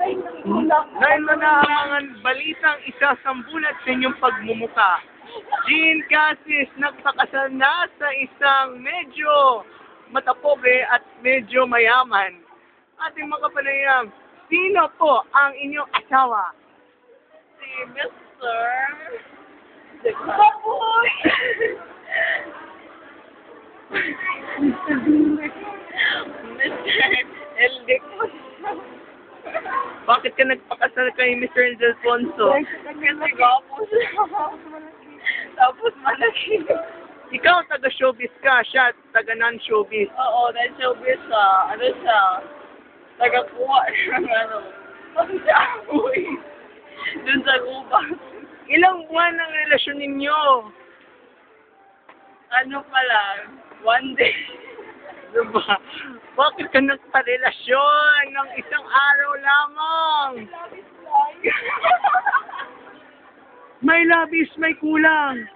Dahil na ang balitang isasambulat sa inyong pagmumuka. Jean Cassis nagpakasal na sa isang medyo matapobre at medyo mayaman. Ating mga kapanayam, sino po ang inyong asawa? Si Mr. Baboy! Mr. Eldic. Bakit ka nagpakasal kay Mr. Delfonso? Kasi gwapo siya. Tapos malaki. Ikaw taga-showbiz ka, siya taga-non-showbiz. Oo, dahil showbiz siya. Ano siya? Tagakuha ng ano. Pang-saboy. Dun sa gubat. Ilang buwan ang relasyon ninyo? Ano pa lang? 1 day. Diba? Bakit ka nagparelasyon ng isang araw lamang? May labis, may kulang.